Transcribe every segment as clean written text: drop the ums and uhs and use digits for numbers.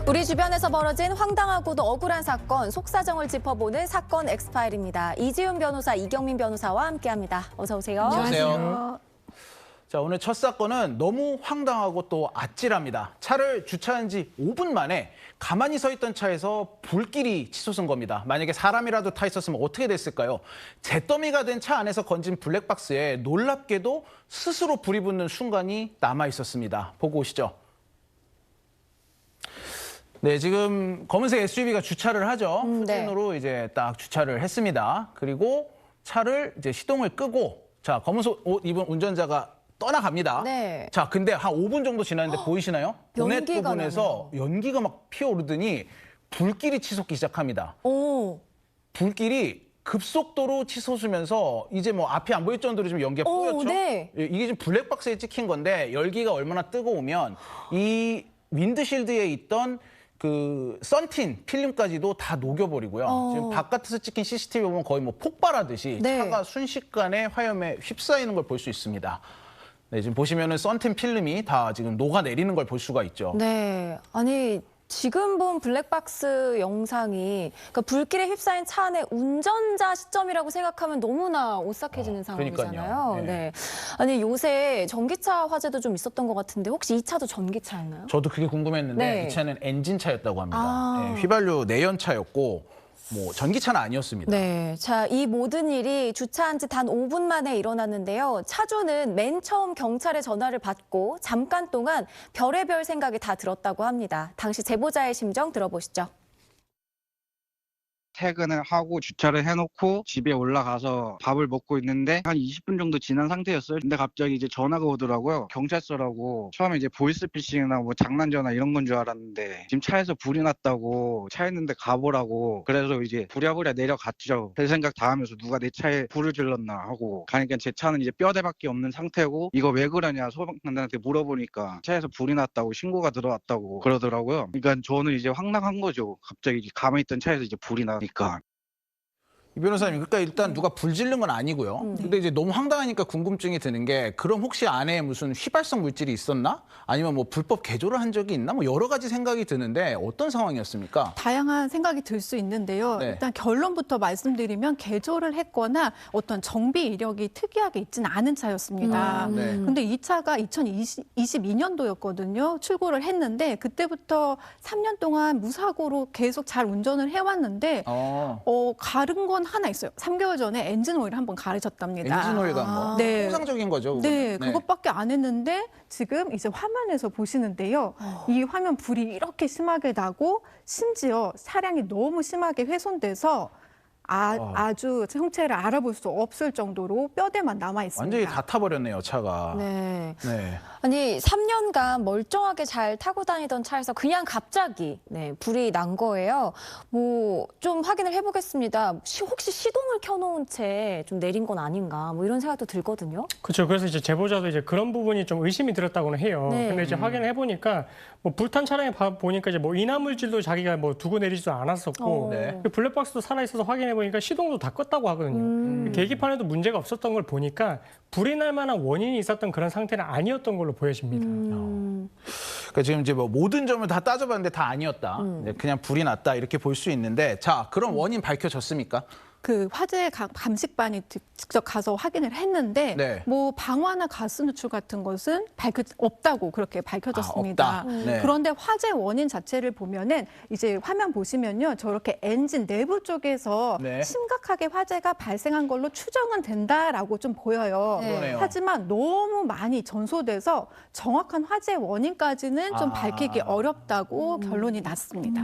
우리 주변에서 벌어진 황당하고도 억울한 사건, 속사정을 짚어보는 사건 엑스파일입니다. 이지훈 변호사, 이경민 변호사와 함께합니다. 어서 오세요. 안녕하세요. 자, 오늘 첫 사건은 너무 황당하고 또 아찔합니다. 차를 주차한 지 5분 만에 가만히 서 있던 차에서 불길이 치솟은 겁니다. 만약에 사람이라도 타 있었으면 어떻게 됐을까요? 잿더미가 된 차 안에서 건진 블랙박스에 놀랍게도 스스로 불이 붙는 순간이 남아 있었습니다. 보고 오시죠. 네, 지금 검은색 SUV가 주차를 하죠. 후진으로 이제 딱 주차를 했습니다. 그리고 차를 이제 시동을 끄고, 자, 검은색 옷 입은 운전자가 떠나갑니다. 네. 자, 근데 한 5분 정도 지났는데 보이시나요? 보넷 부분에서 연기가 막 피어오르더니 불길이 치솟기 시작합니다. 오. 불길이 급속도로 치솟으면서 이제 뭐 앞이 안 보일 정도로 지금 연기가 뿌였죠. 네. 이게 지금 블랙박스에 찍힌 건데 열기가 얼마나 뜨거우면 이 윈드실드에 있던 그 썬틴 필름까지도 다 녹여버리고요. 지금 바깥에서 찍힌 CCTV 보면 거의 뭐 폭발하듯이 네. 차가 순식간에 화염에 휩싸이는 걸 볼 수 있습니다. 네, 지금 보시면은 썬틴 필름이 다 지금 녹아내리는 걸 볼 수가 있죠. 네. 아니, 지금 본 블랙박스 영상이 그러니까 불길에 휩싸인 차 안에 운전자 시점이라고 생각하면 너무나 오싹해지는 상황이잖아요. 그러니까요. 네. 아니, 요새 전기차 화재도 좀 있었던 것 같은데 혹시 이 차도 전기차였나요? 저도 그게 궁금했는데 네. 이 차는 엔진차였다고 합니다. 네, 휘발유 내연차였고 뭐 전기차는 아니었습니다. 네. 자, 이 모든 일이 주차한 지 단 5분 만에 일어났는데요. 차주는 맨 처음 경찰에 전화를 받고 잠깐 동안 별의별 생각이 다 들었다고 합니다. 당시 제보자의 심정 들어보시죠. 퇴근을 하고 주차를 해놓고 집에 올라가서 밥을 먹고 있는데 한 20분 정도 지난 상태였어요. 근데 갑자기 이제 전화가 오더라고요. 경찰서라고. 처음에 이제 보이스피싱이나 뭐 장난전화 이런 건 줄 알았는데 지금 차에서 불이 났다고 차 있는데 가보라고. 그래서 이제 부랴부랴 내려갔죠. 별 생각 다 하면서 누가 내 차에 불을 질렀나 하고 가니까 제 차는 이제 뼈대밖에 없는 상태고 이거 왜 그러냐 소방관들한테 물어보니까 차에서 불이 났다고 신고가 들어왔다고 그러더라고요. 그러니까 저는 이제 황당한 거죠. 갑자기 가만히 있던 차에서 이제 불이 나니까. 이 변호사님, 그러니까 일단 누가 불 지른 건 아니고요. 근데 이제 너무 황당하니까 궁금증이 드는 게 그럼 혹시 안에 무슨 휘발성 물질이 있었나? 아니면 뭐 불법 개조를 한 적이 있나? 뭐 여러 가지 생각이 드는데 어떤 상황이었습니까? 다양한 생각이 들 수 있는데요. 네. 일단 결론부터 말씀드리면 개조를 했거나 어떤 정비 이력이 특이하게 있지는 않은 차였습니다. 네. 근데 이 차가 2022년도였거든요. 출고를 했는데 그때부터 3년 동안 무사고로 계속 잘 운전을 해왔는데 가른 건 하나 있어요. 3개월 전에 엔진 오일을 한번 가르쳤답니다. 엔진 오일 간 거. 네. 통상적인 거죠. 그거는. 네, 그것밖에 안 했는데 지금 이제 화면에서 보시는데요. 이 화면 불이 이렇게 심하게 나고 심지어 차량이 너무 심하게 훼손돼서 아주 형체를 알아볼 수 없을 정도로 뼈대만 남아 있습니다. 완전히 다 타버렸네요, 차가. 네. 네. 아니, 3년간 멀쩡하게 잘 타고 다니던 차에서 그냥 갑자기 불이 난 거예요. 뭐 좀 확인을 해보겠습니다. 혹시 시동을 켜놓은 채 좀 내린 건 아닌가? 뭐 이런 생각도 들거든요. 그렇죠. 그래서 이제 제보자도 이제 그런 부분이 좀 의심이 들었다고는 해요. 네. 근데 이제 확인을 해보니까 뭐 불탄 차량에 보니까 이제 뭐 이나물질도 자기가 뭐 두고 내리지도 않았었고 네. 블랙박스도 살아 있어서 확인해 보니까 시동도 다 껐다고 하거든요. 계기판에도 문제가 없었던 걸 보니까 불이 날 만한 원인이 있었던 그런 상태는 아니었던 걸로 보여집니다. 그러니까 지금 이제 뭐 모든 점을 다 따져봤는데 다 아니었다. 네, 그냥 불이 났다 이렇게 볼 수 있는데, 자, 그럼 원인 밝혀졌습니까? 그 화재 감식반이 직접 가서 확인을 했는데 네. 뭐 방화나 가스 누출 같은 것은 없다고 그렇게 밝혀졌습니다. 없다. 네. 그런데 화재 원인 자체를 보면은 이제 화면 보시면요. 저렇게 엔진 내부 쪽에서 네. 심각하게 화재가 발생한 걸로 추정은 된다라고 좀 보여요. 그러네요. 하지만 너무 많이 전소돼서 정확한 화재 원인까지는 좀 밝히기 어렵다고 결론이 났습니다.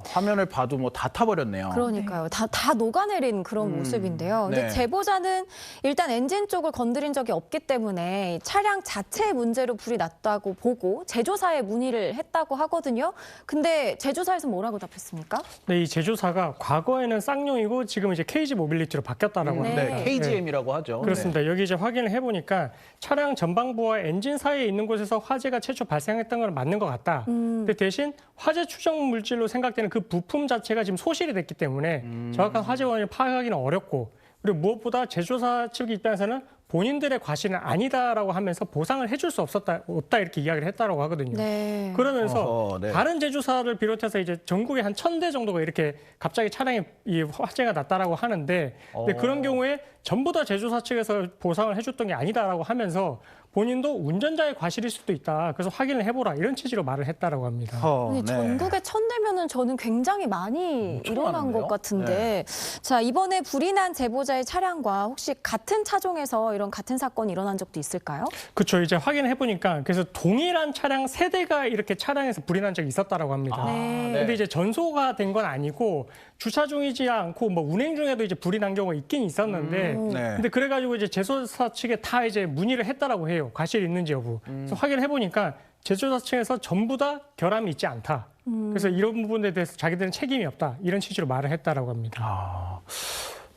화면을 봐도 뭐 다 타버렸네요. 그러니까요. 다 녹아내린 그런 모습인데요. 근데 네. 제보자는 일단 엔진 쪽을 건드린 적이 없기 때문에 차량 자체의 문제로 불이 났다고 보고 제조사에 문의를 했다고 하거든요. 근데 제조사에서 뭐라고 답했습니까? 네, 이 제조사가 과거에는 쌍용이고 지금 이제 KG 모빌리티로 바뀌었다라고 네. 합니다. 네, KGM이라고 하죠. 그렇습니다. 여기 이제 확인을 해보니까 차량 전방부와 엔진 사이에 있는 곳에서 화재가 최초 발생했던 건 맞는 것 같다. 근데 대신 화재 추정 물질로 생각되는 그 부품 자체가 지금 소실이 됐기 때문에 정확한 화재 원인을 파악하기는 어렵고, 그리고 무엇보다 제조사 측 입장에서는 본인들의 과실은 아니다라고 하면서 보상을 해줄 수 없다 이렇게 이야기를 했다라고 하거든요. 네. 그러면서 네. 다른 제조사를 비롯해서 이제 전국에 한 1,000대 정도가 이렇게 갑자기 차량이 이 화재가 났다라고 하는데 근데 그런 경우에 전부 다 제조사 측에서 보상을 해줬던 게 아니다라고 하면서 본인도 운전자의 과실일 수도 있다. 그래서 확인을 해보라 이런 취지로 말을 했다라고 합니다. 아니, 네. 전국에 1,000대면은 저는 굉장히 많이 엄청 일어난 많은데요? 것 같은데. 자, 이번에 불이 난 제보자의 차량과 혹시 같은 차종에서 이런 같은 사건이 일어난 적도 있을까요? 그렇죠. 이제 확인을 해보니까 그래서 동일한 차량 3대가 이렇게 차량에서 불이 난 적이 있었다라고 합니다. 네. 근데 이제 전소가 된 건 아니고 주차 중이지 않고 뭐 운행 중에도 이제 불이 난 경우가 있긴 있었는데 네. 근데 그래가지고 이제 제조사 측에 다 이제 문의를 했다라고 해요. 과실이 있는지 여부. 그래서 확인을 해보니까 제조사 측에서 전부 다 결함이 있지 않다. 그래서 이런 부분에 대해서 자기들은 책임이 없다. 이런 취지로 말을 했다라고 합니다.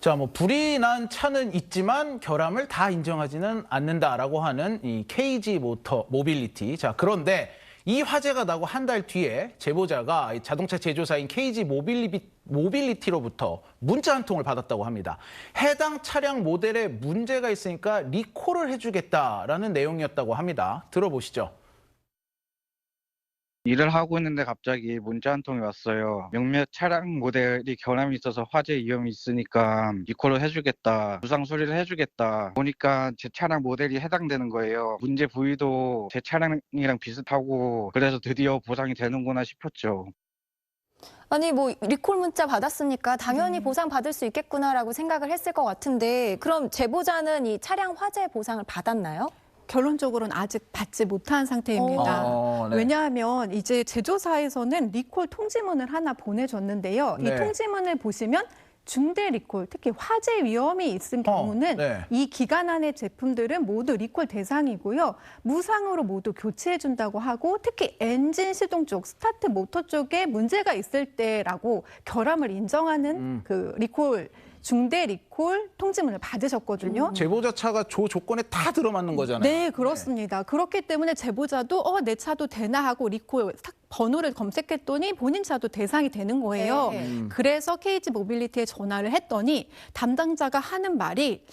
자, 뭐 불이 난 차는 있지만 결함을 다 인정하지는 않는다라고 하는 이 KG 모빌리티. 자, 그런데 이 화재가 나고 한 달 뒤에 제보자가 이 자동차 제조사인 KG 모빌리티로부터 문자 한 통을 받았다고 합니다. 해당 차량 모델에 문제가 있으니까 리콜을 해주겠다라는 내용이었다고 합니다. 들어보시죠. 일을 하고 있는데 갑자기 문자 한 통이 왔어요. 몇몇 차량 모델이 결함이 있어서 화재 위험이 있으니까 리콜을 해주겠다. 부상 수리를 해주겠다. 보니까 제 차량 모델이 해당되는 거예요. 문제 부위도 제 차량이랑 비슷하고 그래서 드디어 보상이 되는구나 싶었죠. 아니, 뭐 리콜 문자 받았으니까 당연히 보상 받을 수 있겠구나라고 생각을 했을 것 같은데, 그럼 제보자는 이 차량 화재 보상을 받았나요? 결론적으로는 아직 받지 못한 상태입니다. 네. 왜냐하면 이제 제조사에서는 리콜 통지문을 하나 보내줬는데요. 네. 이 통지문을 보시면 중대 리콜, 특히 화재 위험이 있은 경우는 네. 이 기간 안의 제품들은 모두 리콜 대상이고요. 무상으로 모두 교체해준다고 하고 특히 엔진 시동 쪽, 스타트 모터 쪽에 문제가 있을 때라고 결함을 인정하는 그 리콜, 중대 리콜 통지문을 받으셨거든요. 제보자 차가 조건에 다 들어맞는 거잖아요. 네, 그렇습니다. 그렇기 때문에 제보자도 내 차도 되나 하고 리콜 번호를 검색했더니 본인 차도 대상이 되는 거예요. 네. 그래서 KG 모빌리티에 전화를 했더니 담당자가 하는 말이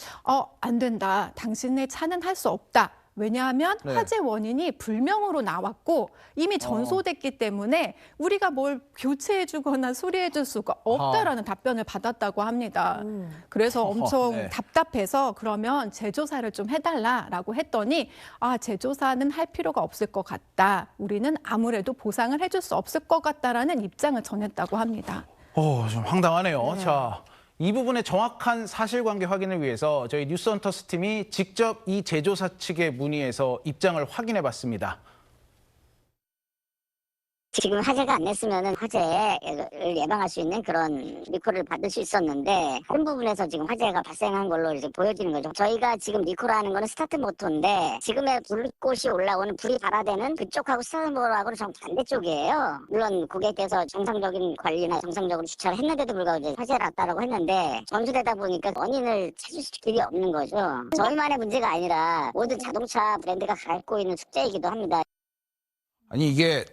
안 된다. 당신의 차는 할 수 없다. 왜냐하면 네. 화재 원인이 불명으로 나왔고 이미 전소됐기 때문에 우리가 뭘 교체해주거나 수리해줄 수가 없다라는 답변을 받았다고 합니다. 그래서 엄청 네. 답답해서 그러면 제조사를 좀 해달라라고 했더니 제조사는 할 필요가 없을 것 같다. 우리는 아무래도 보상을 해줄 수 없을 것 같다라는 입장을 전했다고 합니다. 좀 황당하네요. 자, 이 부분의 정확한 사실관계 확인을 위해서 저희 뉴스헌터스 팀이 직접 이 제조사 측에 문의해서 입장을 확인해봤습니다. 지금 화재가 안 냈으면 화재를 예방할 수 있는 그런 리콜을 받을 수 있었는데 한 부분에서 지금 화재가 발생한 걸로 이제 보여지는 거죠. 저희가 지금 리콜하는 거는 스타트 모터인데 지금의 불꽃이 올라오는 불이 발화되는 그쪽하고 스타트 모터하고는 정반대쪽이에요. 물론 고객께서 정상적인 관리나 정상적으로 주차를 했는데도 불구하고 이제 화재가 났다라고 했는데 전수되다 보니까 원인을 찾을 길이 없는 거죠. 저희만의 문제가 아니라 모든 자동차 브랜드가 갖고 있는 숙제이기도 합니다. 아니, 이게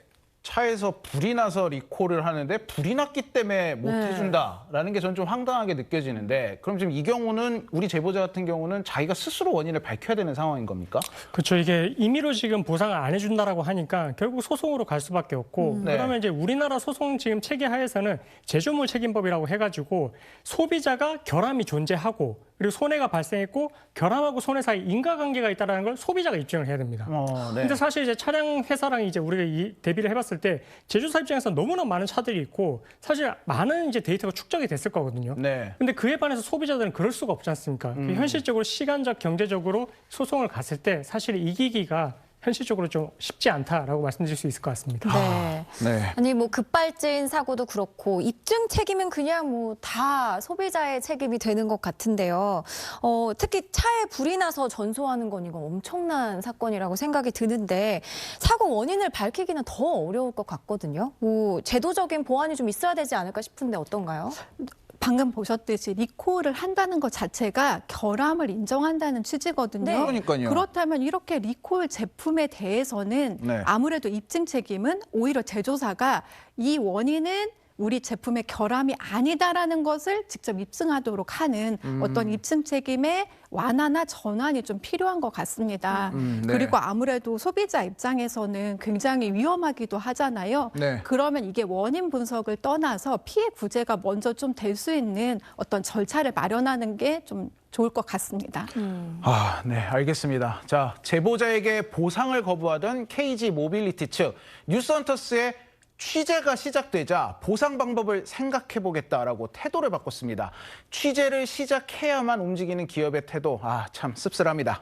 차에서 불이 나서 리콜을 하는데 불이 났기 때문에 못 네. 해준다라는 게 저는 좀 황당하게 느껴지는데, 그럼 지금 이 경우는 우리 제보자 같은 경우는 자기가 스스로 원인을 밝혀야 되는 상황인 겁니까? 그렇죠. 이게 임의로 지금 보상을 안 해준다라고 하니까 결국 소송으로 갈 수밖에 없고 네. 그러면 이제 우리나라 소송 지금 체계 하에서는 제조물 책임법이라고 해가지고 소비자가 결함이 존재하고 그리고 손해가 발생했고 결함하고 손해 사이 인과관계가 있다는 걸 소비자가 입증을 해야 됩니다. 네. 근데 사실 이제 차량 회사랑 이제 우리가 대비를 해봤을 때 제조사 입장에서 너무나 많은 차들이 있고 사실 많은 이제 데이터가 축적이 됐을 거거든요. 네. 근데 그에 반해서 소비자들은 그럴 수가 없지 않습니까? 현실적으로 시간적, 경제적으로 소송을 갔을 때 사실 이기기가 현실적으로 좀 쉽지 않다라고 말씀드릴 수 있을 것 같습니다. 네. 네. 아니, 뭐 급발진 사고도 그렇고 입증 책임은 그냥 뭐 다 소비자의 책임이 되는 것 같은데요. 특히 차에 불이 나서 전소하는 건 이거 엄청난 사건이라고 생각이 드는데 사고 원인을 밝히기는 더 어려울 것 같거든요. 뭐 제도적인 보완이 좀 있어야 되지 않을까 싶은데 어떤가요? 방금 보셨듯이 리콜을 한다는 것 자체가 결함을 인정한다는 취지거든요. 네. 그러니까요. 그렇다면 이렇게 리콜 제품에 대해서는 네. 아무래도 입증 책임은 오히려 제조사가 이 원인은 우리 제품의 결함이 아니다라는 것을 직접 입증하도록 하는 어떤 입증 책임의 완화나 전환이 좀 필요한 것 같습니다. 네. 그리고 아무래도 소비자 입장에서는 굉장히 위험하기도 하잖아요. 네. 그러면 이게 원인 분석을 떠나서 피해 구제가 먼저 좀 될 수 있는 어떤 절차를 마련하는 게 좀 좋을 것 같습니다. 아, 네, 알겠습니다. 자, 제보자에게 보상을 거부하던 KG 모빌리티 측 뉴스헌터스의 취재가 시작되자 보상 방법을 생각해보겠다라고 태도를 바꿨습니다. 취재를 시작해야만 움직이는 기업의 태도, 참 씁쓸합니다.